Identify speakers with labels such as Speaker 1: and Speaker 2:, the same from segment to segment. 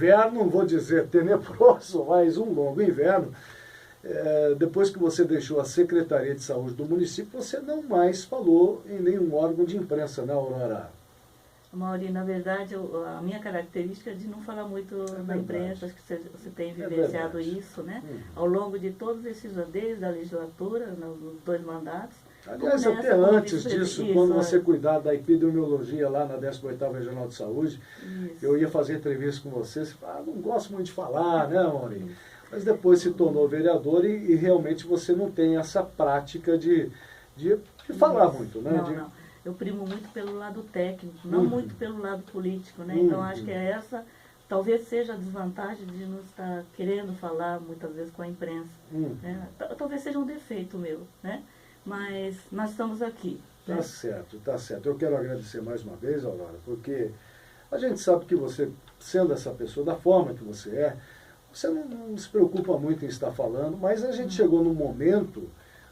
Speaker 1: inverno, não vou dizer tenebroso, mas um longo inverno, depois que você deixou a Secretaria de Saúde do município, você não mais falou em nenhum órgão de imprensa, né, Aurora?
Speaker 2: Mauri, na verdade, a minha característica é de não falar muito na imprensa, acho que você tem vivenciado isso, né? Ao longo de todos esses anos, desde a legislatura, nos 2 mandatos.
Speaker 1: Aliás, até antes disso, quando você cuidava da epidemiologia lá na 18ª Regional de Saúde, eu ia fazer entrevista com você fala, não gosto muito de falar, né, Mauri? Mas depois se tornou vereador e realmente você não tem essa prática de falar muito, né?
Speaker 2: Não. Eu primo muito pelo lado técnico, não muito pelo lado político, né? Então acho que essa talvez seja a desvantagem de não estar querendo falar muitas vezes com a imprensa. Né? Talvez seja um defeito meu, né? Mas nós estamos aqui.
Speaker 1: Tá certo, tá certo. Eu quero agradecer mais uma vez, Aurora, porque a gente sabe que você, sendo essa pessoa da forma que você não se preocupa muito em estar falando, mas a gente chegou num momento,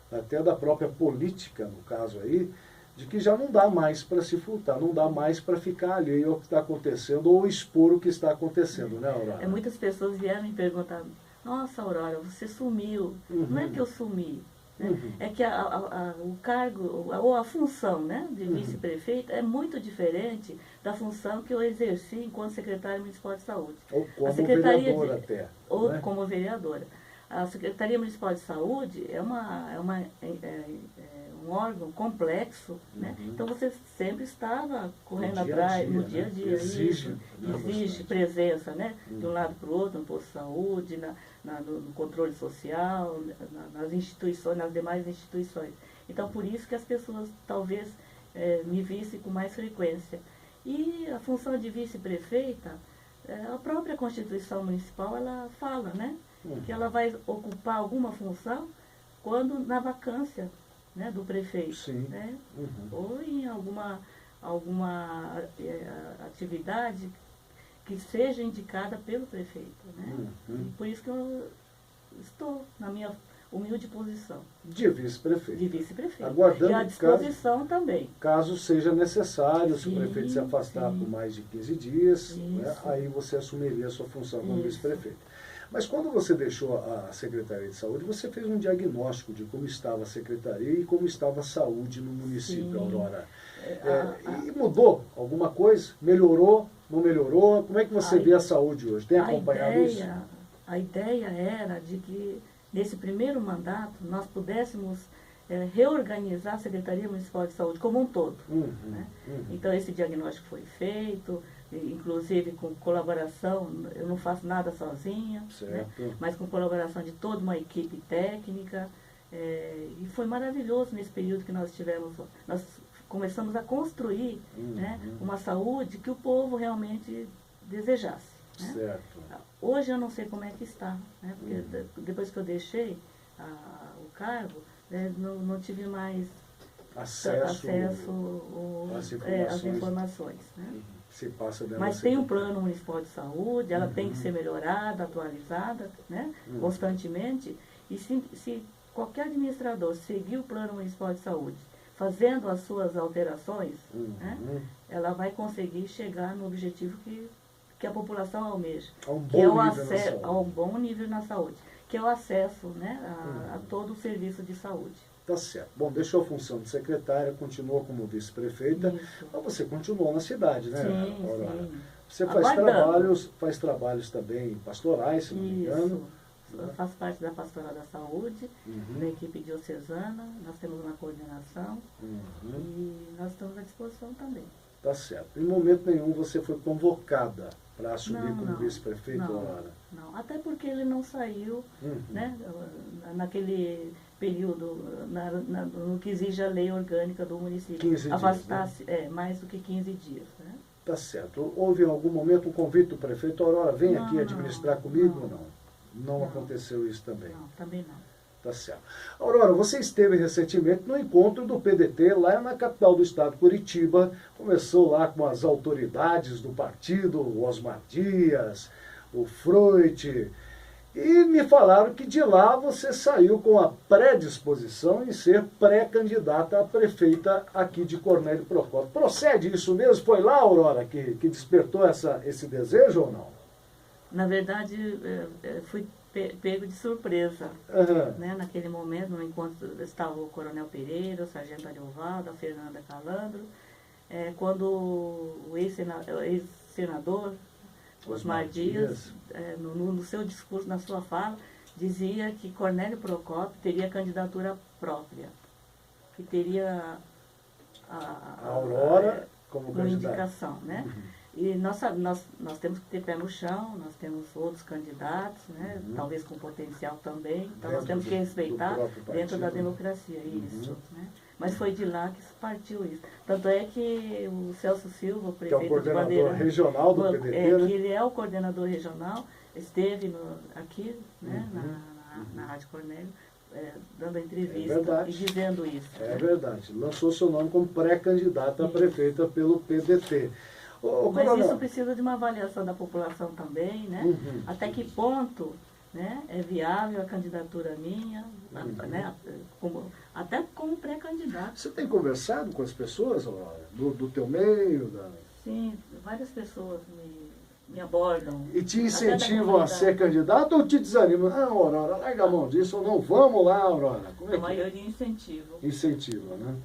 Speaker 1: até da própria política, no caso aí, de que já não dá mais para se furtar, não dá mais para ficar alheio ao que está acontecendo ou expor o que está acontecendo, né, Aurora?
Speaker 2: Muitas pessoas vieram me perguntar, nossa, Aurora, você sumiu. Não é que eu sumi, né? É que o cargo, ou a função, né, de vice-prefeito é muito diferente da função que eu exerci enquanto secretária municipal de saúde.
Speaker 1: Ou como vereadora até.
Speaker 2: Ou
Speaker 1: né?
Speaker 2: como vereadora. A Secretaria Municipal de Saúde é um órgão complexo, né? Então você sempre estava correndo atrás, no dia a dia, exige presença, né? De um lado para o outro, no posto de saúde, no controle social, nas instituições, nas demais instituições. Então por isso que as pessoas talvez me vissem com mais frequência. E a função de vice-prefeita, a própria Constituição Municipal, ela fala, né? Que ela vai ocupar alguma função quando na vacância, né, do prefeito.
Speaker 1: Sim.
Speaker 2: Né? Ou em alguma atividade que seja indicada pelo prefeito. Né? E por isso que eu estou na minha humilde posição.
Speaker 1: De vice-prefeito.
Speaker 2: De vice-prefeito.
Speaker 1: Aguardando
Speaker 2: e à disposição também.
Speaker 1: Caso seja necessário, se o prefeito se afastar por mais de 15 dias, né, aí você assumiria a sua função como vice-prefeito. Mas quando você deixou a Secretaria de Saúde, você fez um diagnóstico de como estava a Secretaria e como estava a saúde no município, Aurora. E mudou alguma coisa? Melhorou? Não melhorou? Como é que você vê a saúde hoje? Tem acompanhado isso?
Speaker 2: A ideia era de que, nesse primeiro mandato, nós pudéssemos reorganizar a Secretaria Municipal de Saúde como um todo. Né? Então, esse diagnóstico foi feito, inclusive com colaboração, eu não faço nada sozinha, né? Mas com colaboração de toda uma equipe técnica, e foi maravilhoso nesse período que nós tivemos, nós começamos a construir né, uma saúde que o povo realmente desejasse. Né? Hoje eu não sei como é que está, né? Porque depois que eu deixei o cargo, não tive mais acesso às informações. Né? Mas tem um plano municipal de saúde, ela tem que ser melhorada, atualizada, né, constantemente, e se qualquer administrador seguir o plano municipal de saúde, fazendo as suas alterações, né, ela vai conseguir chegar no objetivo que a população almeja, que é o acesso a um bom nível na saúde, que é o acesso, né, a todo o serviço de saúde.
Speaker 1: Tá certo. Bom, deixou a função de secretária, continuou como vice-prefeita, mas você continuou na cidade, né, Aurora?
Speaker 2: Sim.
Speaker 1: Você faz trabalhos também pastorais, se não me engano.
Speaker 2: Eu faço parte da Pastoral da Saúde, da equipe diocesana, nós temos uma coordenação e nós estamos à disposição também.
Speaker 1: Tá certo. Em momento nenhum você foi convocada para assumir como vice-prefeito, Aurora?
Speaker 2: Não, até porque ele não saiu, né, naquele período, no que exige a lei orgânica do município. Afastasse mais do que 15 dias. Né?
Speaker 1: Tá certo. Houve em algum momento um convite do prefeito, Aurora, vem aqui administrar comigo ou não? Não aconteceu isso também?
Speaker 2: Não, também não.
Speaker 1: Tá certo. Aurora, você esteve recentemente no encontro do PDT lá na capital do estado, Curitiba. Começou lá com as autoridades do partido, o Osmar Dias, o Freud. E me falaram que de lá você saiu com a predisposição em ser pré-candidata a prefeita aqui de Cornélio Procópio. Procede isso mesmo? Foi lá, Aurora, que despertou esse desejo ou não?
Speaker 2: Na verdade, fui pego de surpresa. Né? Naquele momento, no encontro, estava o Coronel Pereira, o Sargento Ariovaldo, a Fernanda Calandro, quando o ex-senador Osmar Dias, no seu discurso, na sua fala, dizia que Cornélio Procópio teria candidatura própria, que teria a
Speaker 1: Aurora como
Speaker 2: indicação, né? E nós temos que ter pé no chão, nós temos outros candidatos, né? Talvez com potencial também, então nós temos que respeitar dentro da democracia, isso, né? Mas foi de lá que partiu isso. Tanto é que o Celso Silva, o prefeito de Bandeira...
Speaker 1: Que é o coordenador regional do PDT, né?
Speaker 2: Que ele é o coordenador regional, esteve aqui, né, na Rádio Cornélio, dando entrevista e dizendo isso.
Speaker 1: É verdade. Lançou seu nome como pré-candidata a prefeita pelo PDT.
Speaker 2: Mas isso precisa de uma avaliação da população também, né? Até que ponto, né, é viável a candidatura minha, né, até como pré-candidato.
Speaker 1: Você tem conversado com as pessoas, Aurora, do teu meio?
Speaker 2: Sim, várias pessoas me abordam.
Speaker 1: E te incentivam a ser candidato ou te desanimam? Ah, Aurora, larga a mão disso ou não? Vamos lá, Aurora. Como é
Speaker 2: a maioria incentiva.
Speaker 1: Incentiva, né?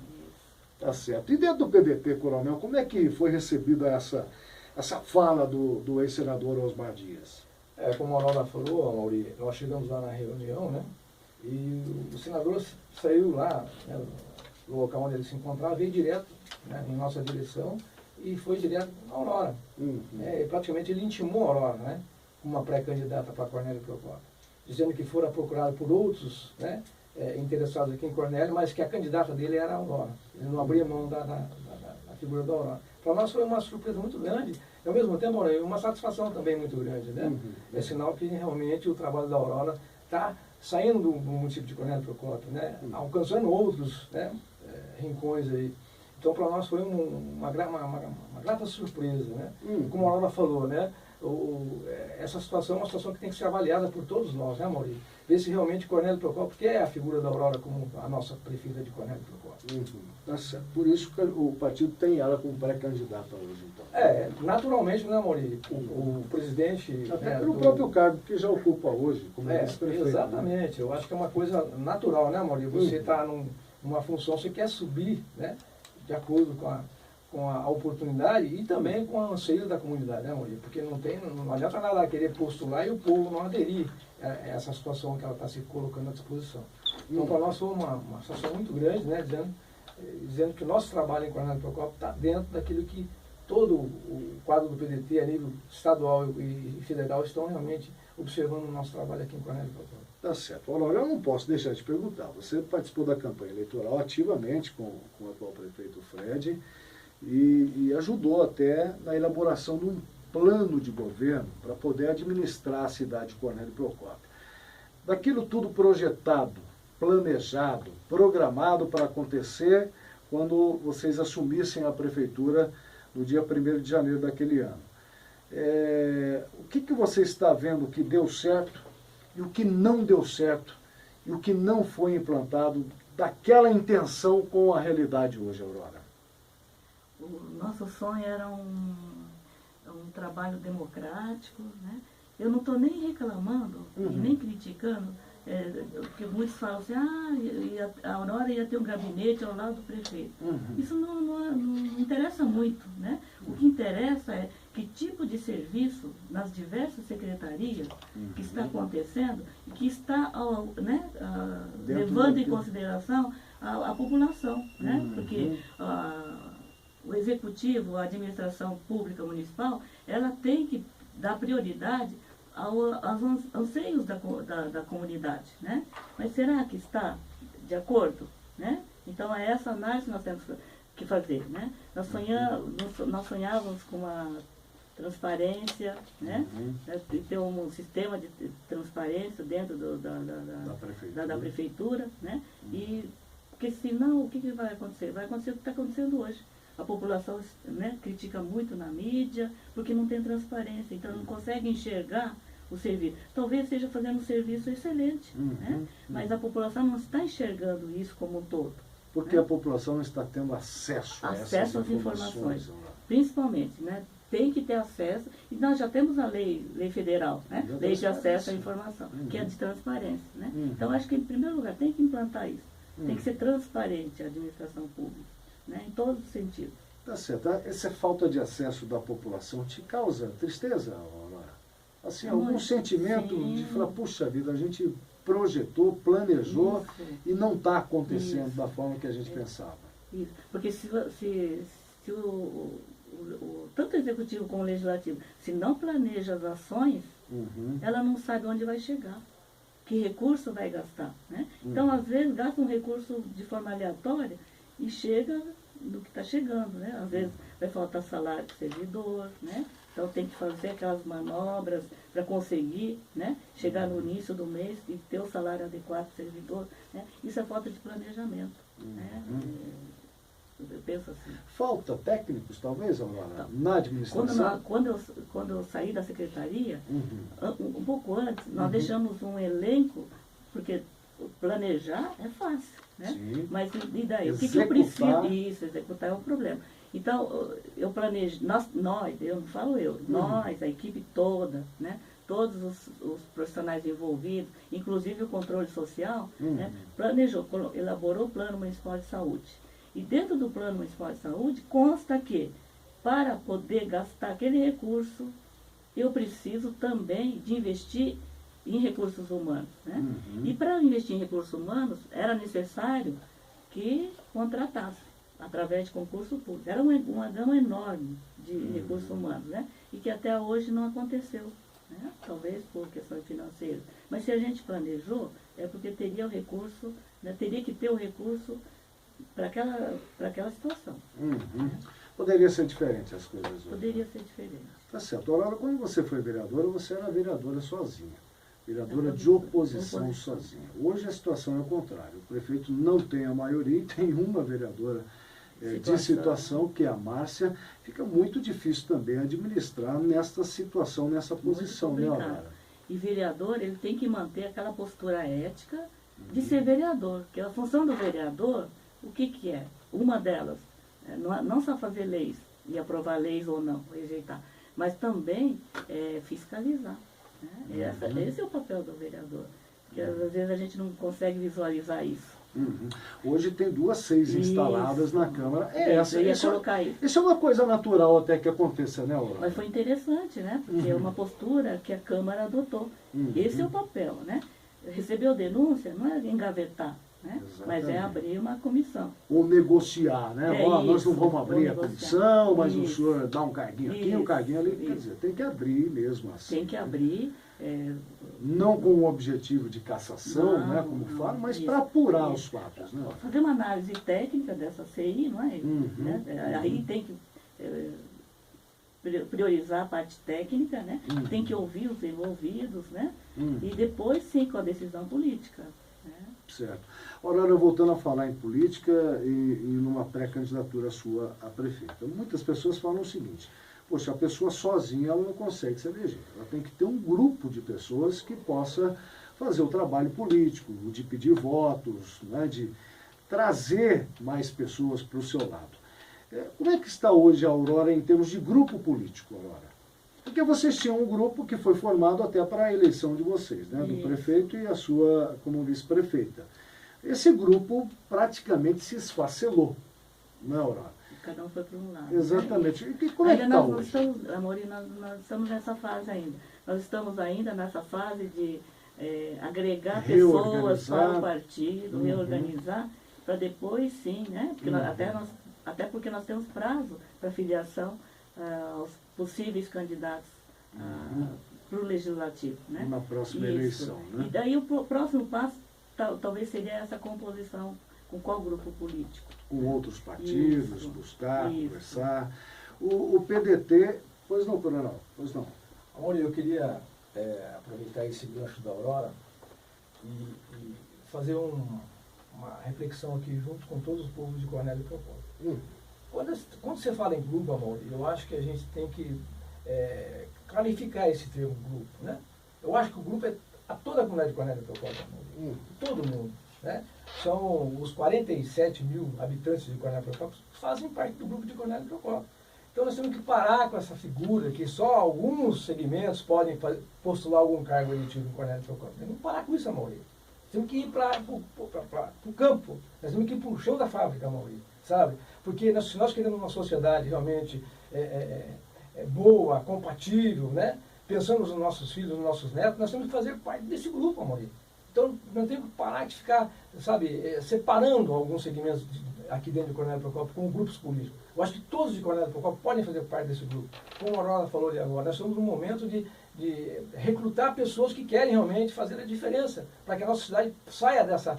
Speaker 1: Tá certo. E dentro do PDT, Coronel, como é que foi recebida essa fala do ex-senador Osmar Dias?
Speaker 3: Como a Aurora falou, Mauri, nós chegamos lá na reunião, né? E o senador saiu lá, né, do local onde ele se encontrava, veio direto, né, em nossa direção e foi direto na Aurora. E praticamente ele intimou a Aurora, né, como uma pré-candidata para Cornélio Procópio, dizendo que fora procurado por outros, né, interessados aqui em Cornélio, mas que a candidata dele era a Aurora. Ele não abria mão da figura da Aurora. Para nós foi uma surpresa muito grande e, ao mesmo tempo, uma satisfação também muito grande, né? É sinal que realmente o trabalho da Aurora está saindo do município de Cornélio Procópio, né? Alcançando outros, né, rincões aí. Então, para nós foi uma grata surpresa, né? Como a Aurora falou, né? Essa situação é uma situação que tem que ser avaliada por todos nós, né, Maurício? Ver se realmente Cornélio Procópio quer a figura da Aurora como a nossa prefeita de Cornélio Procópio.
Speaker 1: Tá certo. Por isso que o partido tem ela como pré-candidata hoje, então.
Speaker 3: Naturalmente, né, Maurício? O presidente...
Speaker 1: Até pelo próprio cargo que já ocupa hoje, como vice-prefeito.
Speaker 3: Exatamente. Né? Eu acho que é uma coisa natural, né, Maurício? Você está numa função, você quer subir, né, de acordo com a oportunidade e também com o anseio da comunidade, né, Maurício? Porque não adianta nada querer postular e o povo não aderir a essa situação que ela está se colocando à disposição. Então, para nós foi uma situação muito grande, né, dizendo que o nosso trabalho em Cornélio Procópio está dentro daquilo que todo o quadro do PDT a nível estadual e federal estão realmente observando o nosso trabalho aqui em Cornélio Procópio.
Speaker 1: Tá certo. Olha, eu não posso deixar de perguntar. Você participou da campanha eleitoral ativamente com o atual prefeito Fred e ajudou até na elaboração de um plano de governo para poder administrar a cidade de Cornélio Procópio. Daquilo tudo projetado, planejado, programado para acontecer quando vocês assumissem a prefeitura no dia 1º de janeiro daquele ano. O que você está vendo que deu certo e o que não deu certo e o que não foi implantado daquela intenção com a realidade hoje, Aurora?
Speaker 2: O nosso sonho era um trabalho democrático, né? Eu não estou nem reclamando e nem criticando, porque muitos falam assim, a Aurora ia ter um gabinete ao lado do prefeito. Isso não interessa muito, né? O que interessa é que tipo de serviço nas diversas secretarias que está acontecendo e que está levando em consideração a população, né? Porque o executivo, a administração pública municipal, ela tem que dar prioridade aos anseios da comunidade, né? Mas será que está de acordo, né? Então é essa análise que nós temos que fazer, né? Nós sonhávamos com uma transparência, né? Ter um sistema de transparência dentro da prefeitura, né? E porque senão o que vai acontecer? Vai acontecer o que está acontecendo hoje. A população, né, critica muito na mídia porque não tem transparência, então não consegue enxergar o serviço. Talvez esteja fazendo um serviço excelente, né? Mas a população não está enxergando isso como um todo.
Speaker 1: Porque a população não está tendo acesso
Speaker 2: às informações. Principalmente, né? têm que ter acesso, e nós já temos a lei federal, né? Lei de acesso à informação, que é de transparência, né? Então, acho que, em primeiro lugar, tem que implantar isso. Tem que ser transparente a administração pública, né? Em todos os sentidos.
Speaker 1: Tá certo. Essa falta de acesso da população te causa tristeza, Aurora? Assim, algum sentimento de falar, puxa vida, a gente projetou, planejou e não está acontecendo da forma que a gente pensava.
Speaker 2: Isso, porque se tanto o executivo como o legislativo, se não planeja as ações, ela não sabe onde vai chegar, que recurso vai gastar, né? Então, às vezes, gasta um recurso de forma aleatória e chega no que está chegando, né? Às vezes vai faltar salário para o servidor, né? Então tem que fazer aquelas manobras para conseguir, né, chegar no início do mês e ter o salário adequado para o servidor, né? Isso é falta de planejamento, né? Eu penso assim.
Speaker 1: Falta técnicos, talvez, Aurora, na administração?
Speaker 2: Quando eu saí da secretaria, um pouco antes, nós deixamos um elenco, porque planejar é fácil, né?
Speaker 1: Sim.
Speaker 2: Mas e daí? O que eu preciso? Isso, executar é um problema. Então, eu planejo, nós, eu não falo eu, nós, a equipe toda, né? Todos os profissionais envolvidos, inclusive o controle social, né? Planejou, elaborou o Plano Municipal de Saúde. E dentro do Plano Municipal de Saúde consta que, para poder gastar aquele recurso, eu preciso também de investir em recursos humanos, né? E para investir em recursos humanos, era necessário que contratasse, através de concurso público. Era uma gama enorme de recursos humanos, né? E que até hoje não aconteceu, né? Talvez por questões financeiras. Mas se a gente planejou, é porque teria o recurso, né? Teria que ter o recurso para aquela situação.
Speaker 1: Poderia ser diferente as coisas hoje.
Speaker 2: Poderia ser diferente.
Speaker 1: Tá certo. Aurora, quando você foi vereadora, você era vereadora sozinha. Vereadora de oposição sozinha. Hoje a situação é o contrário. O prefeito não tem a maioria e tem uma vereadora de situação, que é a Márcia. Fica muito difícil também administrar nesta situação, nessa posição, né, Aurora?
Speaker 2: E vereador, ele tem que manter aquela postura ética de ser vereador. Porque a função do vereador, o que é? Uma delas, não só fazer leis, e aprovar leis ou não, rejeitar, mas também fiscalizar. Né? Esse é o papel do vereador, que às vezes a gente não consegue visualizar isso.
Speaker 1: Hoje tem 2 CEIs instaladas na Câmara. Isso é uma coisa natural até que aconteça, né, Aurora?
Speaker 2: Mas foi interessante, né? Porque é uma postura que a Câmara adotou. Esse é o papel, né? Recebeu denúncia, não é engavetar, né? Mas é abrir uma comissão.
Speaker 1: Ou negociar, né? Nós não vamos abrir a comissão, mas o senhor dá um carguinho aqui, um carguinho ali. Quer dizer, tem que abrir mesmo assim.
Speaker 2: Tem que abrir.
Speaker 1: Não com o objetivo de cassação, né, como fala, mas para apurar os fatos. Né?
Speaker 2: Fazer uma análise técnica dessa CI, não é? Né? Aí tem que priorizar a parte técnica, né? Tem que ouvir os envolvidos, né? E depois sim com a decisão política. Né?
Speaker 1: Certo. Aurora, voltando a falar em política e numa pré-candidatura sua a prefeita. Muitas pessoas falam o seguinte: poxa, a pessoa sozinha ela não consegue se eleger. Ela tem que ter um grupo de pessoas que possa fazer o trabalho político, de pedir votos, né, de trazer mais pessoas para o seu lado. Como é que está hoje a Aurora em termos de grupo político, Aurora? Porque vocês tinham um grupo que foi formado até para a eleição de vocês, né, do prefeito e a sua como vice-prefeita. Esse grupo praticamente se esfacelou, não é, Aurora?
Speaker 2: Cada um foi para um lado.
Speaker 1: Exatamente. Né? E como é que está hoje?
Speaker 2: Nós estamos nessa fase ainda. Nós estamos ainda nessa fase de agregar pessoas para o partido, reorganizar, para depois sim, né? Porque até porque nós temos prazo para filiação aos possíveis candidatos para o legislativo. Né?
Speaker 1: Na próxima eleição. Né?
Speaker 2: E daí o próximo passo talvez seria essa composição. Com qual grupo político?
Speaker 1: Com outros partidos, buscar, conversar. O PDT, pois não, coronel, pois não.
Speaker 3: Amor, eu queria aproveitar esse gancho da Aurora e fazer uma reflexão aqui junto com todos os povos de Cornélio Procópio. Quando você fala em grupo, amor, eu acho que a gente tem que clarificar esse termo grupo, né? Eu acho que o grupo é a toda a comunidade de Cornélio Procópio, amor. Todo mundo. Né? São os 47 mil habitantes de Cornélio Procópio fazem parte do grupo de Cornélio Procópio. Então nós temos que parar com essa figura que só alguns segmentos podem postular algum cargo eletivo em Cornélio Procópio. Vamos parar com isso, Amaury. Temos que ir para o campo, nós temos que ir para o chão da fábrica, Amaury, sabe? Porque se nós queremos uma sociedade realmente boa, compatível, né? Pensamos nos nossos filhos, nos nossos netos, nós temos que fazer parte desse grupo, Amaury. Então, nós temos que parar de ficar, sabe, separando alguns segmentos aqui dentro de Cornélio Procópio como grupos políticos. Eu acho que todos de Cornélio Procópio podem fazer parte desse grupo. Como a Aurora falou ali agora, nós estamos num momento de recrutar pessoas que querem realmente fazer a diferença, para que a nossa cidade saia dessa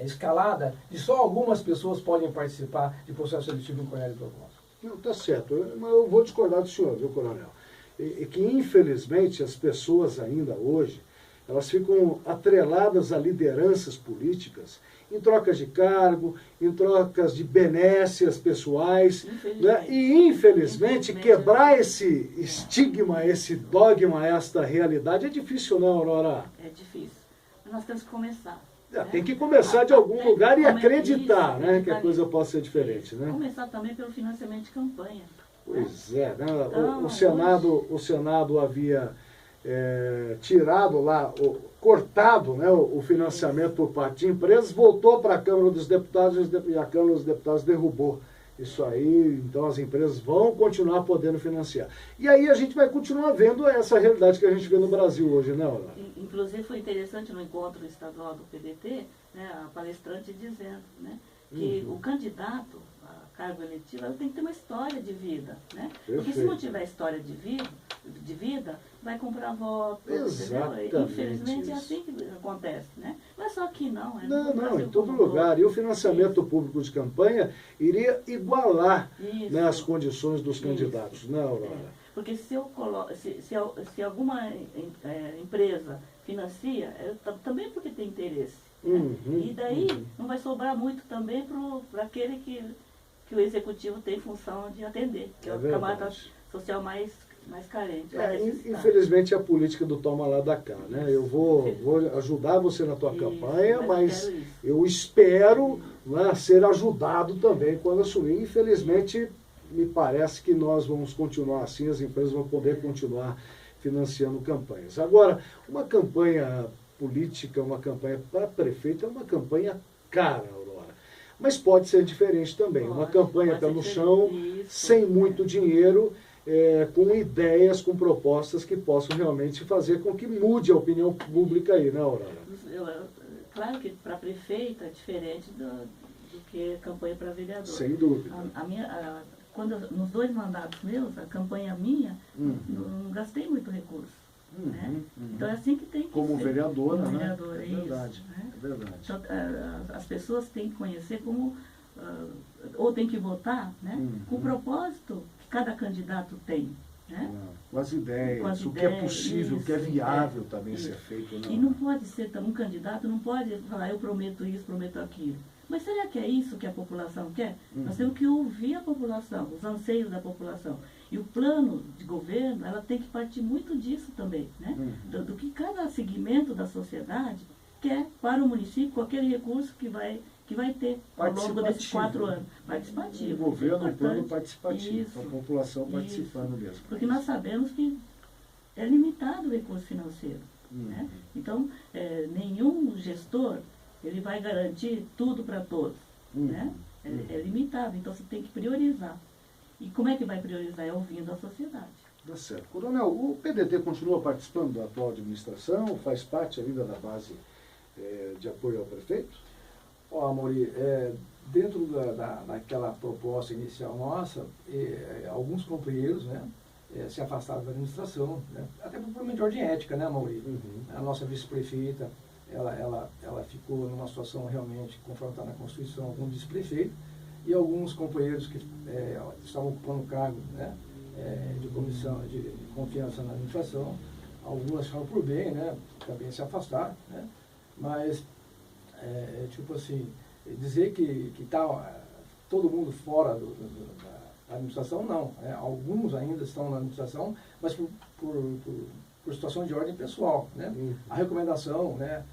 Speaker 3: escalada de só algumas pessoas podem participar de processo seletivo em Cornélio Procópio.
Speaker 1: Não, tá certo. Mas eu vou discordar do senhor, viu, coronel? E que, infelizmente, as pessoas ainda hoje, elas ficam atreladas a lideranças políticas em trocas de cargo, em trocas de benécias pessoais, né? E, infelizmente, quebrar esse estigma, esse dogma, esta realidade é difícil, não, Aurora?
Speaker 2: É difícil. Nós temos que começar.
Speaker 1: Tem que começar de algum lugar e acreditar, né, que a coisa possa ser diferente. Né?
Speaker 2: Começar também pelo financiamento de campanha.
Speaker 1: Pois é, né?
Speaker 2: Então,
Speaker 1: o Senado havia tirado lá, cortado, né, o financiamento por parte de empresas, voltou para a Câmara dos Deputados e a Câmara dos Deputados derrubou isso aí, então as empresas vão continuar podendo financiar. E aí a gente vai continuar vendo essa realidade que a gente vê no Brasil hoje, né, Aurora?
Speaker 2: Inclusive foi interessante no encontro estadual do PDT, né, a palestrante dizendo, né, que o candidato a cargo eletivo tem que ter uma história de vida, né? Porque se não tiver história de vida, vai comprar voto, entendeu? Infelizmente isso. É assim que acontece, né? Não é só aqui não.
Speaker 1: Não, em todo lugar. E o financiamento público de campanha iria igualar, né, as condições dos candidatos, né, Aurora?
Speaker 2: Porque se alguma empresa financia, também porque tem interesse. E daí não vai sobrar muito também para aquele que o executivo tem função de atender, que é o camada social mais carente.
Speaker 1: Infelizmente é a política do toma lá da cá, né? Eu vou ajudar você na tua campanha, mas eu espero, né, ser ajudado também quando assumir. Infelizmente, me parece que nós vamos continuar assim, as empresas vão poder continuar financiando campanhas. Agora, uma campanha política, uma campanha para prefeito é uma campanha cara, Aurora. Mas pode ser diferente também. Uma campanha pé no chão, sem muito dinheiro, com ideias, com propostas que possam realmente fazer com que mude a opinião pública aí, né, Aurora?
Speaker 2: Claro que para prefeito é diferente do que campanha para vereador.
Speaker 1: Sem dúvida.
Speaker 2: Nos 2 mandatos meus, a campanha minha, não gastei muito recurso. Né? Então é assim que tem que
Speaker 1: como
Speaker 2: ser.
Speaker 1: Vereadora,
Speaker 2: como
Speaker 1: né?
Speaker 2: vereadora,
Speaker 1: É verdade,
Speaker 2: isso, né?
Speaker 1: É verdade.
Speaker 2: Então, as pessoas têm que conhecer como, ou tem que votar, né? Com o propósito que cada candidato tem. Né?
Speaker 1: Com as ideias, o que é possível, o que é viável também ser feito. Não.
Speaker 2: E não pode ser, um candidato não pode falar, eu prometo isso, prometo aquilo. Mas será que é isso que a população quer? Nós temos que ouvir a população, os anseios da população. E o plano de governo, ela tem que partir muito disso também, né? Do que cada segmento da sociedade quer para o município, com aquele recurso que vai ter ao longo desses 4 anos. Participativo.
Speaker 1: O governo, um plano participativo, a população participando mesmo.
Speaker 2: Porque nós sabemos que é limitado o recurso financeiro. Né? Então, nenhum gestor ele vai garantir tudo para todos. Né? É limitado, então você tem que priorizar. E como é que vai priorizar? É ouvindo a sociedade.
Speaker 1: Tá certo. Coronel, o PDT continua participando da atual administração? Faz parte ainda da base de apoio ao prefeito?
Speaker 3: Amaury, dentro daquela proposta inicial nossa, alguns companheiros, né, se afastaram da administração, né, até por problema de ordem ética, né, Amaury? A nossa vice-prefeita, ela ficou numa situação realmente confrontada na Constituição com o vice-prefeito, e alguns companheiros que estavam ocupando cargo, né, de comissão de confiança na administração, alguns acharam por bem, né, também se afastar, né, mas, tipo assim, dizer que está todo mundo fora da administração, não. Alguns ainda estão na administração, mas por situação de ordem pessoal, né. A recomendação, né,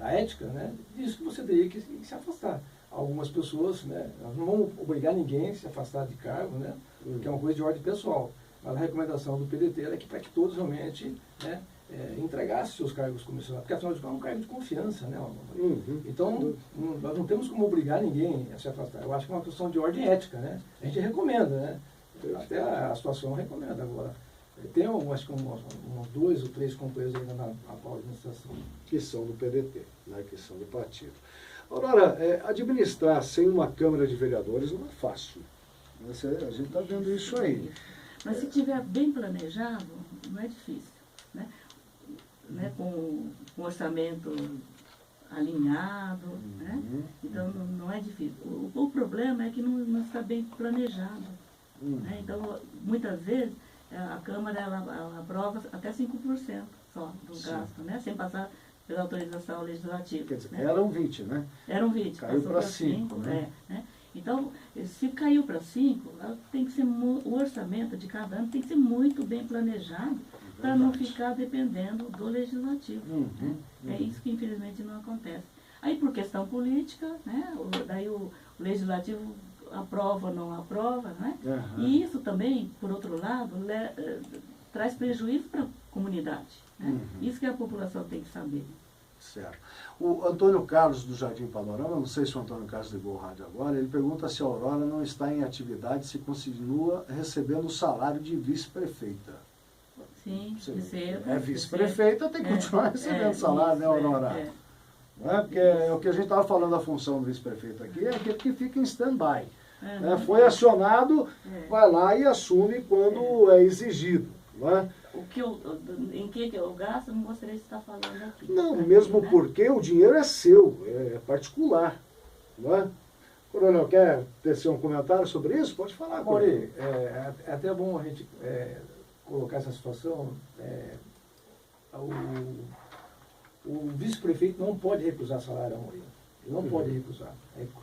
Speaker 3: da ética, né, diz que você teria que se afastar. algumas pessoas, né, nós não vamos obrigar ninguém a se afastar de cargo, né, que é uma coisa de ordem pessoal. Mas a recomendação do PDT é que para que todos realmente, né, entregassem seus cargos comissionados, porque afinal de contas é um cargo de confiança, né? Então, nós não temos como obrigar ninguém a se afastar. Eu acho que é uma questão de ordem ética, né? A gente recomenda, né? Até a situação recomenda agora. Tem, acho que uns 2 ou 3 companheiros ainda na atual administração.
Speaker 1: Que são do PDT, né? Que são do partido. Aurora, administrar sem uma Câmara de Vereadores não é fácil. A gente está vendo isso aí.
Speaker 2: Mas se tiver bem planejado, não é difícil. Né, com orçamento alinhado, né? Então não é difícil. O problema é que não está bem planejado. Né? Então, muitas vezes, a Câmara ela aprova até 5% só do gasto, né? Sem passar pela autorização legislativa.
Speaker 1: Quer dizer,
Speaker 2: né?
Speaker 1: eram 20, né?
Speaker 2: Eram 20.
Speaker 1: Caiu para 5, né?
Speaker 2: Então, se caiu para 5, tem que ser, o orçamento de cada ano tem que ser muito bem planejado, para não ficar dependendo do legislativo. É isso que infelizmente não acontece. Aí por questão política, né, daí o legislativo aprova ou não aprova, né? E isso também, por outro lado, traz prejuízo para a comunidade. Né? Isso que a população tem que saber.
Speaker 1: Certo. O Antônio Carlos do Jardim Panorama, não sei se o Antônio Carlos ligou o rádio agora, ele pergunta se a Aurora não está em atividade, se continua recebendo o salário de vice-prefeita.
Speaker 2: Sim, recebo.
Speaker 1: É vice-prefeita, tem que continuar recebendo salário, né, Aurora? Não é? Porque o que a gente estava falando da função do vice-prefeito aqui é aquele que fica em stand-by. Foi acionado, vai lá e assume quando é exigido. Não é?
Speaker 2: Em que eu gasto, não gostaria de estar falando aqui.
Speaker 1: Não, mesmo porque o dinheiro é seu, é particular. Não é? Coronel, quer tecer um comentário sobre isso? Pode falar,
Speaker 3: Mauri, é até bom a gente colocar essa situação. O vice-prefeito não pode recusar salário, Mauri. Ele não pode recusar.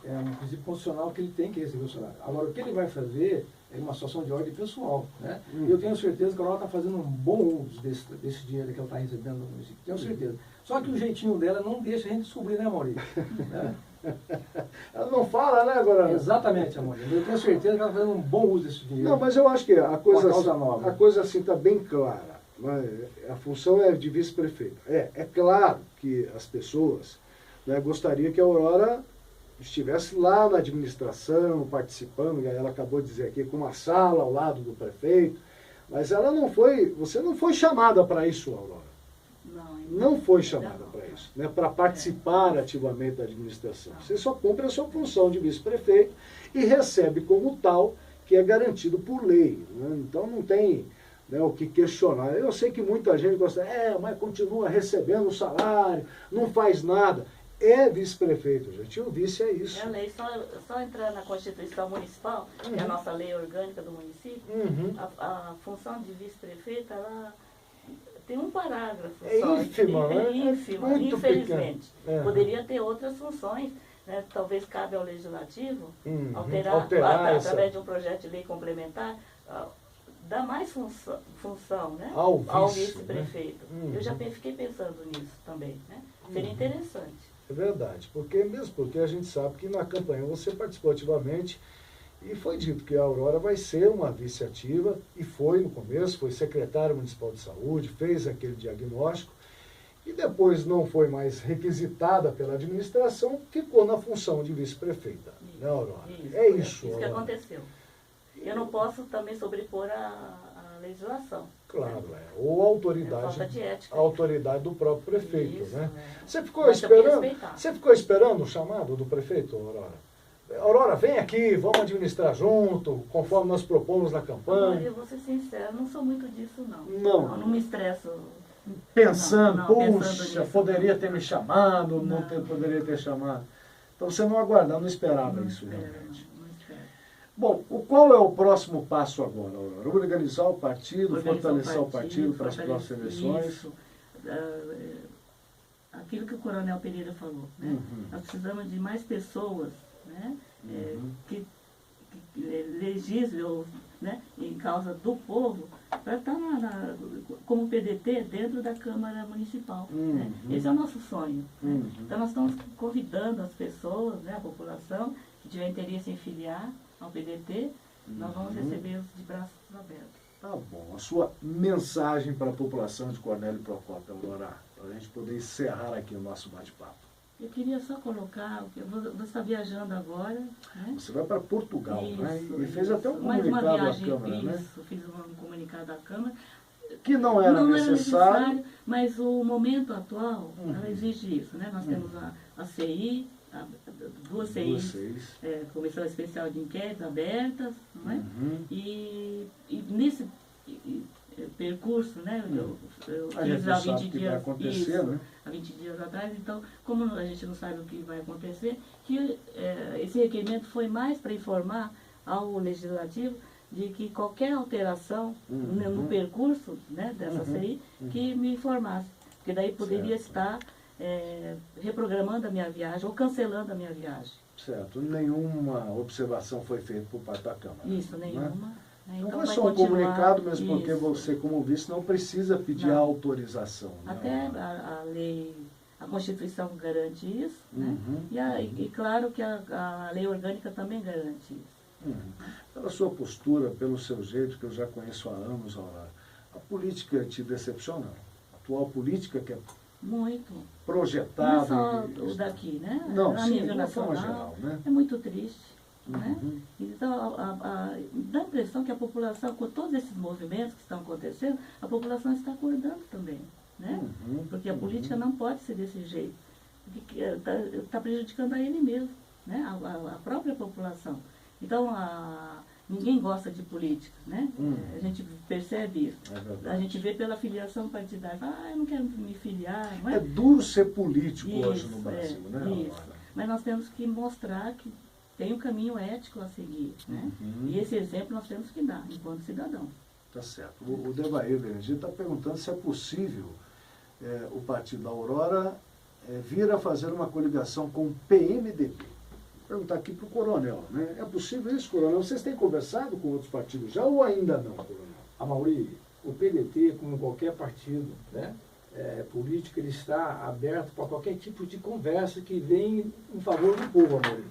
Speaker 3: É um princípio constitucional que ele tem que receber o salário. Agora, o que ele vai fazer é uma situação de ordem pessoal. Né? Eu tenho certeza que ela está fazendo um bom uso desse dinheiro que ela está recebendo no município. Tenho certeza. Só que o jeitinho dela não deixa a gente descobrir, né, Mauri? Né?
Speaker 1: Ela não fala, né, agora?
Speaker 3: Exatamente, amor. Eu tenho certeza que ela está fazendo um bom uso desse dinheiro.
Speaker 1: Não, mas eu acho que a coisa assim está bem clara. Né? A função é de vice-prefeito. É claro que as pessoas, né, gostariam que a Aurora estivesse lá na administração, participando, ela acabou de dizer aqui, com uma sala ao lado do prefeito, mas ela não foi, você não foi chamada para isso, Aurora. Não foi chamada para isso, né, para participar ativamente da administração. Você só cumpre a sua função de vice-prefeito e recebe como tal, que é garantido por lei. Né? Então não tem, né, o que questionar. Eu sei que muita gente gosta, mas continua recebendo o salário, não faz nada. É vice-prefeito, gente. O vice é isso.
Speaker 2: É a lei, só entrar na Constituição Municipal, que é a nossa lei orgânica do município, a função de vice-prefeito, ela tem um parágrafo só.
Speaker 1: Ínfima, né?
Speaker 2: Ínfima, infelizmente. Poderia ter outras funções, né? Talvez cabe ao Legislativo alterar através de um projeto de lei complementar, dar mais função, né, ao vice-prefeito. Né? Eu já fiquei pensando nisso também. Né? Seria interessante.
Speaker 1: É verdade, porque a gente sabe que na campanha você participou ativamente e foi dito que a Aurora vai ser uma vice ativa, e foi no começo, foi secretária municipal de saúde, fez aquele diagnóstico, e depois não foi mais requisitada pela administração, ficou na função de vice-prefeita, né, Aurora? Isso
Speaker 2: que aconteceu. Eu não posso também sobrepor a legislação.
Speaker 1: Claro, ou a autoridade,
Speaker 2: falta de ética,
Speaker 1: a autoridade do próprio prefeito.
Speaker 2: Isso,
Speaker 1: né?
Speaker 2: Você
Speaker 1: ficou esperando o chamado do prefeito, Aurora? Aurora, vem aqui, vamos administrar junto, conforme nós propomos na campanha.
Speaker 2: Eu vou ser sincera, não sou muito disso, não.
Speaker 1: Não
Speaker 2: me estresso.
Speaker 1: Pensando, puxa, poderia ter me chamado, poderia ter chamado. Então você não aguardava, não esperava isso realmente. Bom, qual é o próximo passo agora, Aurora? Organizar o partido, fortalecer o partido para as próximas eleições?
Speaker 2: Isso. Aquilo que o Coronel Pereira falou, né? Nós precisamos de mais pessoas, né? legisle, né, em causa do povo, para estar como PDT dentro da Câmara Municipal. Né? Esse é o nosso sonho. Né? Então nós estamos convidando as pessoas, né, a população, que tiver interesse em filiar ao PDT, nós vamos recebê-los de braços abertos.
Speaker 1: Tá bom. A sua mensagem para a população de Cornélio Procópio, Aurora, para a gente poder encerrar aqui o nosso bate-papo.
Speaker 2: Eu queria só colocar, você está viajando agora, né?
Speaker 1: Você vai para Portugal,
Speaker 2: Isso,
Speaker 1: né? E fez
Speaker 2: isso.
Speaker 1: até um
Speaker 2: Mais uma
Speaker 1: comunicado à
Speaker 2: viagem,
Speaker 1: Câmara, né?
Speaker 2: Isso, fiz um comunicado à Câmara.
Speaker 1: Que não era necessário,
Speaker 2: mas o momento atual ela exige isso, né? Nós temos a CI, duas CIs, Comissão Especial de Inquéritos abertas, não é? E nesse percurso, né? Eu fiz há 20 dias, há 20 dias atrás, então, como a gente não sabe o que vai acontecer, que esse requerimento foi mais para informar ao Legislativo de que qualquer alteração no percurso, né, dessa CI, que me informasse, porque daí poderia estar reprogramando a minha viagem ou cancelando a minha viagem.
Speaker 1: Certo, nenhuma observação foi feita por parte da Câmara.
Speaker 2: Isso, nenhuma.
Speaker 1: Né?
Speaker 2: Então
Speaker 1: não foi só um comunicado, mesmo porque você, como vice, não precisa pedir autorização. Né?
Speaker 2: Até a lei, a Constituição garante isso, né? E claro que a lei orgânica também garante isso.
Speaker 1: Pela sua postura, pelo seu jeito, que eu já conheço há anos, Aurora, a política te decepciona? A atual política que é muito projetada...
Speaker 2: Não é só o daqui, né?
Speaker 1: Não,
Speaker 2: a nível nacional, geral, né? É muito triste. Né? Então, dá a impressão que a população, com todos esses movimentos que estão acontecendo, a população está acordando também. Né? Porque a política não pode ser desse jeito. Porque está prejudicando a ele mesmo, né? A própria população. Então, ninguém gosta de política. Né? A gente percebe isso. A gente vê pela filiação partidária. Eu não quero me filiar. Mas...
Speaker 1: É duro ser político hoje no Brasil, né?
Speaker 2: Isso. Mas nós temos que mostrar que tem um caminho ético a seguir, né? E esse exemplo nós temos que dar, enquanto cidadão.
Speaker 1: Tá certo. O Devair Benegido está perguntando se é possível o partido da Aurora vir a fazer uma coligação com o PMDB. Vou perguntar aqui para o Coronel, né? É possível isso, Coronel? Vocês têm conversado com outros partidos já ou ainda não, Coronel?
Speaker 3: Amaury, o PDT, como qualquer partido, né, político, ele está aberto para qualquer tipo de conversa que venha em favor do povo, Amaury.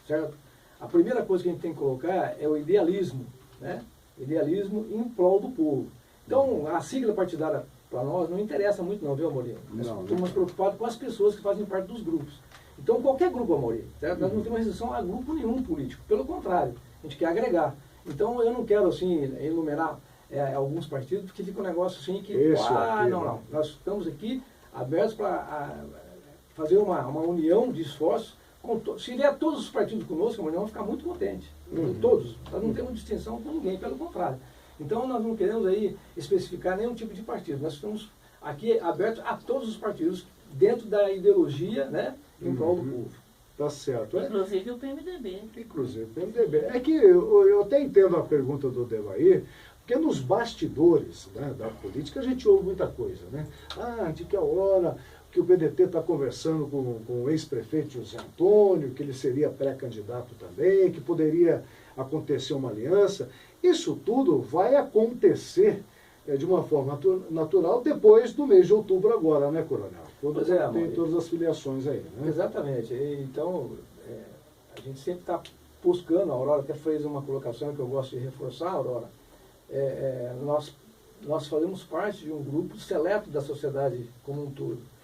Speaker 3: Certo? A primeira coisa que a gente tem que colocar é o idealismo, né? Idealismo em prol do povo. Então, a sigla partidária para nós não interessa muito não, viu, Amorim? Nós estamos preocupados com as pessoas que fazem parte dos grupos. Então, qualquer grupo, Amorim, certo? Nós não temos restrição a grupo nenhum político. Pelo contrário, a gente quer agregar. Então, eu não quero, assim, enumerar alguns partidos, porque fica um negócio assim que... não. Nós estamos aqui abertos para fazer uma união de esforços. Se vier todos os partidos conosco, nós vamos ficar muito contentes. Todos. Nós não temos distinção com ninguém, pelo contrário. Então, nós não queremos aí especificar nenhum tipo de partido. Nós estamos aqui abertos a todos os partidos dentro da ideologia, né, em prol do povo.
Speaker 1: Tá certo.
Speaker 2: Inclusive o PMDB.
Speaker 1: Inclusive o PMDB. É que eu até entendo a pergunta do Devair, porque nos bastidores, né, da política a gente ouve muita coisa, né? De que a hora... que o PDT está conversando com o ex-prefeito José Antônio, que ele seria pré-candidato também, que poderia acontecer uma aliança. Isso tudo vai acontecer de uma forma natural depois do mês de outubro agora, né, Coronel? Quando tem todas as filiações aí, né?
Speaker 3: Exatamente. Então, a gente sempre está buscando, a Aurora até fez uma colocação que eu gosto de reforçar, Aurora. Nós fazemos parte de um grupo seleto da sociedade como um todo.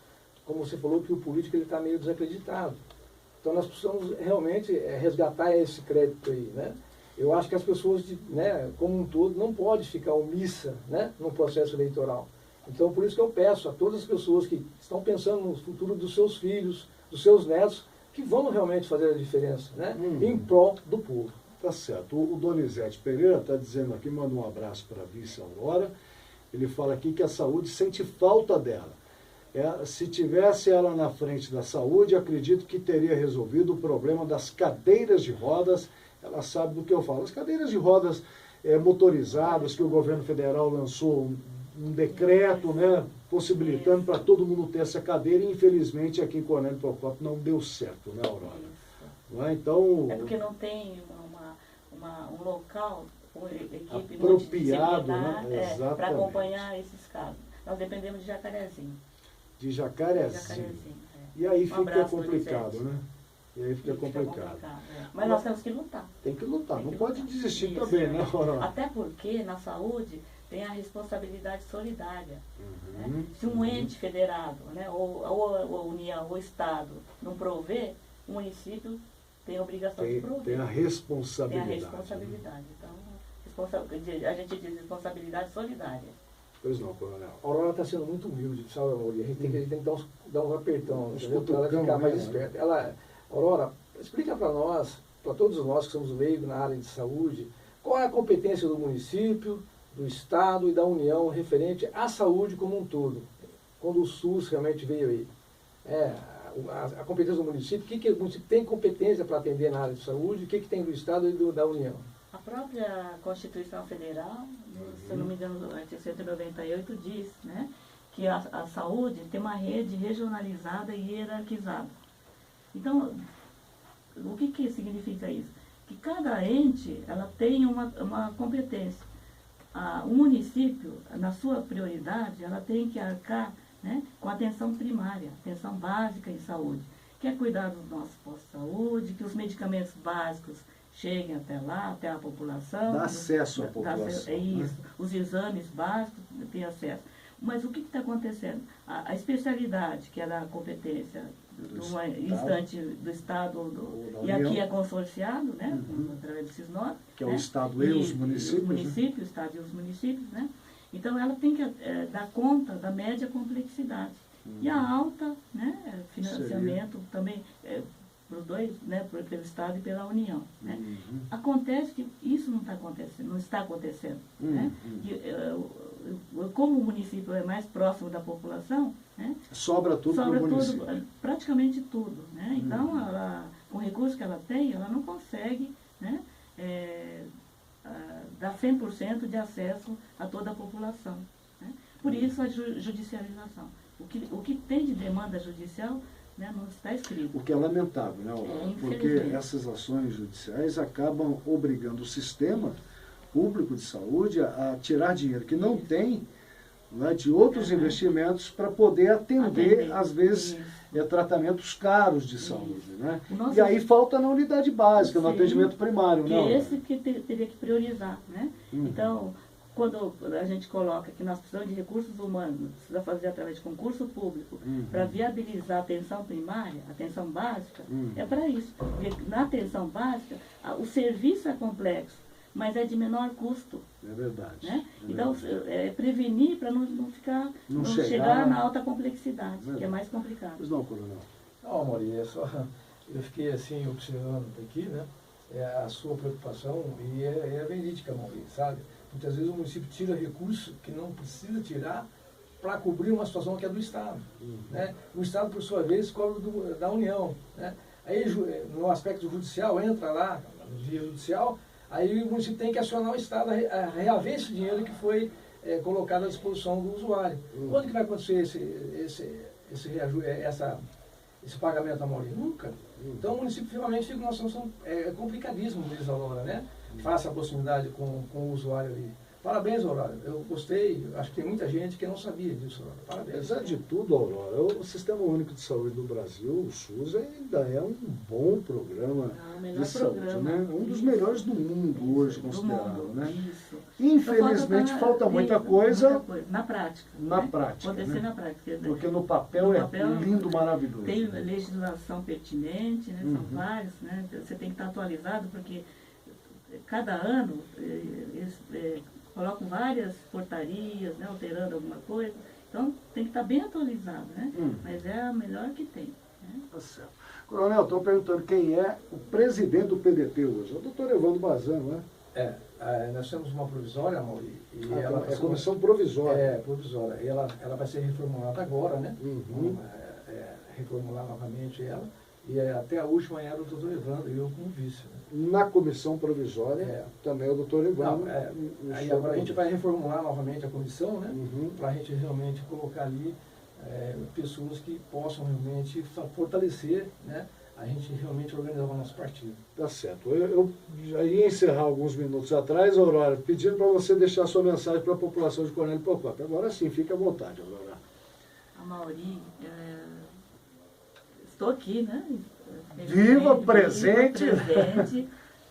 Speaker 3: Como você falou, que o político está meio desacreditado. Então nós precisamos realmente resgatar esse crédito aí, né? Eu acho que as pessoas, né, como um todo, não podem ficar omissa, né, no processo eleitoral. Então por isso que eu peço a todas as pessoas que estão pensando no futuro dos seus filhos, dos seus netos, que vão realmente fazer a diferença, né, em prol do povo.
Speaker 1: Tá certo. O Donizete Pereira está dizendo aqui, manda um abraço para a vice Aurora. Ele fala aqui que a saúde sente falta dela. Se tivesse ela na frente da saúde, acredito que teria resolvido o problema das cadeiras de rodas. Ela sabe do que eu falo. As cadeiras de rodas motorizadas, que o governo federal lançou um decreto, né, possibilitando para todo mundo ter essa cadeira, e infelizmente aqui em Cornélio Procópio não deu certo, né, Aurora? Então...
Speaker 2: É porque não tem um local, uma equipe
Speaker 1: apropriado,
Speaker 2: multidisciplinar, para acompanhar esses casos. Nós dependemos de Jacarezinho.
Speaker 1: De Jacarezinho. E aí fica complicado, né? E aí fica complicado.
Speaker 2: Mas nós temos que lutar.
Speaker 1: Tem que lutar, não pode desistir também, né, Aurora?
Speaker 2: Até porque na saúde tem a responsabilidade solidária. Né? Se um ente federado, né, ou a União, ou o Estado, não prover, o município tem a obrigação de prover.
Speaker 1: Tem a responsabilidade.
Speaker 2: Tem a responsabilidade. Então, a gente diz responsabilidade solidária.
Speaker 1: Pois não, Coronel.
Speaker 3: A Aurora está sendo muito humilde, sabe, amor? A gente tem que dar um apertão, para ela ficar mais esperta. Aurora, explica para nós, para todos nós que somos leigos na área de saúde, qual é a competência do município, do Estado e da União referente à saúde como um todo, quando o SUS realmente veio aí. A competência do município, o que o município tem competência para atender na área de saúde, o que tem do Estado e da União?
Speaker 2: A própria Constituição Federal, se eu não me engano, o artigo 198 diz, né, que a saúde tem uma rede regionalizada e hierarquizada. Então, o que significa isso? Que cada ente ela tem uma competência. O município, na sua prioridade, ela tem que arcar, né, com atenção primária, atenção básica em saúde, que é cuidar dos nossos postos de saúde, que os medicamentos básicos cheguem até lá, até a população.
Speaker 1: Dá acesso à população.
Speaker 2: É isso, os exames básicos têm acesso. Mas o que está acontecendo? A especialidade, que é da competência do instante do Estado, e aqui é consorciado, né, através do SISNOT,
Speaker 1: que é
Speaker 2: né,
Speaker 1: o Estado e os municípios.
Speaker 2: O Estado e os municípios, né? Então, ela tem que dar conta da média complexidade. E a alta, né, financiamento também, para os dois, né, pelo Estado e pela União. Né? Acontece que isso não está acontecendo. Né? Como o município é mais próximo da população, né,
Speaker 1: sobra tudo para o município.
Speaker 2: Praticamente tudo. Né? Então, com o recurso que ela tem, ela não consegue, né, dar 100% de acesso a toda a população. Né? Por isso a judicialização. O que tem de demanda judicial, né, não está escrito.
Speaker 1: O que é lamentável, né, Aurora? Porque essas ações judiciais acabam obrigando o sistema público de saúde a tirar dinheiro que não tem, né, de outros investimentos para poder atender, às vezes, tratamentos caros de saúde. Né? E aí falta na unidade básica, no atendimento primário.
Speaker 2: Que esse que teria que priorizar. Né? Então, quando a gente coloca que nós precisamos de recursos humanos, precisa fazer através de concurso público, para viabilizar a atenção primária, a atenção básica, é para isso. Porque na atenção básica, o serviço é complexo, mas é de menor custo.
Speaker 1: É verdade.
Speaker 2: Né? Então, prevenir para não chegar na alta complexidade, que é mais complicado.
Speaker 1: Pois não, Coronel?
Speaker 3: Não, Maria, eu fiquei assim observando aqui, né? A sua preocupação, e é verídica, Maria, sabe? Muitas vezes o município tira recurso que não precisa tirar para cobrir uma situação que é do Estado. Né? O Estado, por sua vez, cobra da União. Né? Aí, no aspecto judicial, entra lá, no via judicial, aí o município tem que acionar o Estado a reaver esse dinheiro que foi colocado à disposição do usuário. Quando que vai acontecer esse pagamento, Amaury? Nunca. Então o município finalmente fica numa situação complicadíssima, diz a Aurora, né? Faça a proximidade com o usuário ali. Parabéns, Aurora. Eu gostei, acho que tem muita gente que não sabia disso, Aurora. Parabéns.
Speaker 1: Apesar de tudo, Aurora, o Sistema Único de Saúde do Brasil, o SUS, ainda é um bom programa de saúde, né? Um dos melhores do mundo hoje, considerado. Né?
Speaker 2: Isso.
Speaker 1: Infelizmente, falta muita coisa
Speaker 2: na prática.
Speaker 1: Na prática.
Speaker 2: Acontecer na prática.
Speaker 1: Porque no papel é lindo, maravilhoso.
Speaker 2: Tem legislação pertinente, né? São vários, né? Você tem que estar atualizado, porque cada ano eles colocam várias portarias, né, alterando alguma coisa. Então tem que estar bem atualizado, né? Mas é a melhor que tem. Né?
Speaker 1: Tá certo. Coronel, estou perguntando quem é o presidente do PDT hoje. É o doutor Evandro Bazan, não é?
Speaker 3: Nós temos uma provisória, Mauri.
Speaker 1: Ela é comissão provisória.
Speaker 3: Provisória. E ela vai ser reformulada agora, né? Vamos reformular novamente ela. E até a última era o doutor Evandro e eu como vice. Né?
Speaker 1: Na comissão provisória, também o doutor Evandro.
Speaker 3: Aí agora a gente vai reformular novamente a comissão, né? Para a gente realmente colocar ali pessoas que possam realmente fortalecer, né, a gente realmente organizava o nosso partido.
Speaker 1: Tá certo. Eu já ia encerrar alguns minutos atrás, Aurora, pedindo para você deixar sua mensagem para a população de Cornélio Procópio. Agora sim, fique à vontade, Aurora.
Speaker 2: Amauri, estou aqui, né?
Speaker 1: Viva, presente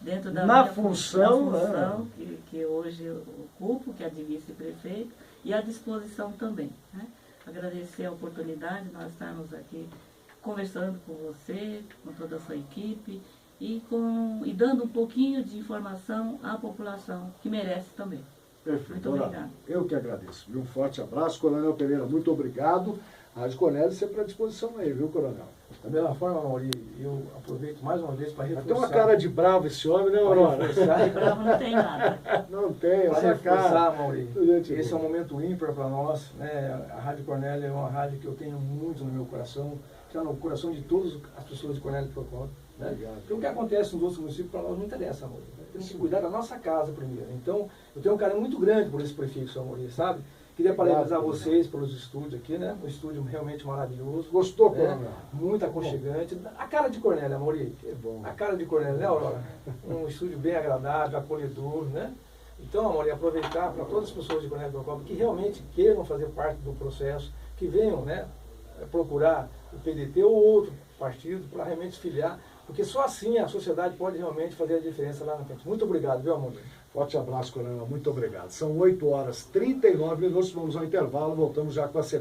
Speaker 2: dentro da
Speaker 1: na
Speaker 2: minha
Speaker 1: função
Speaker 2: que hoje eu ocupo, que é de vice-prefeito, e à disposição também. Né? Agradecer a oportunidade de nós estarmos aqui conversando com você, com toda a sua equipe, e dando um pouquinho de informação à população, que merece também.
Speaker 1: Perfeito.
Speaker 2: Muito obrigada.
Speaker 1: Eu que agradeço. Um forte abraço. Coronel Pereira, muito obrigado. A Rádio Cornélio sempre à disposição aí, viu, Coronel?
Speaker 3: Da mesma forma, Mauri, eu aproveito mais uma vez para reforçar...
Speaker 1: Tem uma cara de bravo esse homem, né, Aurora?
Speaker 2: De bravo não tem nada.
Speaker 1: Não tem,
Speaker 3: para
Speaker 1: essa
Speaker 3: reforçar,
Speaker 1: cara.
Speaker 3: Mauri, esse é um momento ímpar para nós, né? A Rádio Cornélio é uma rádio que eu tenho muito no meu coração, que é no coração de todas as pessoas de Cornélio Procópio. Né? Porque o que acontece nos outros municípios para nós não interessa, Mauri. Temos que cuidar da nossa casa primeiro. Então, eu tenho um carinho muito grande por esse prefixo, Mauri, sabe? Queria parabenizar vocês pelos estúdios aqui, né? Um estúdio realmente maravilhoso.
Speaker 1: Gostou,
Speaker 3: né?
Speaker 1: Coronel?
Speaker 3: Muito aconchegante. A cara de Cornélio, Mauri.
Speaker 1: Que bom.
Speaker 3: A cara de Cornélio, né, Aurora? Um estúdio bem agradável, acolhedor, né? Então, Mauri, aproveitar para todas as pessoas de Cornélio Procópio que realmente queiram fazer parte do processo, que venham, né, procurar o PDT ou outro partido para realmente se filiar, porque só assim a sociedade pode realmente fazer a diferença lá na frente. Muito obrigado, viu, amor?
Speaker 1: Forte abraço, Coronel. Muito obrigado. São 8h39, vamos ao intervalo, voltamos já com a sequência.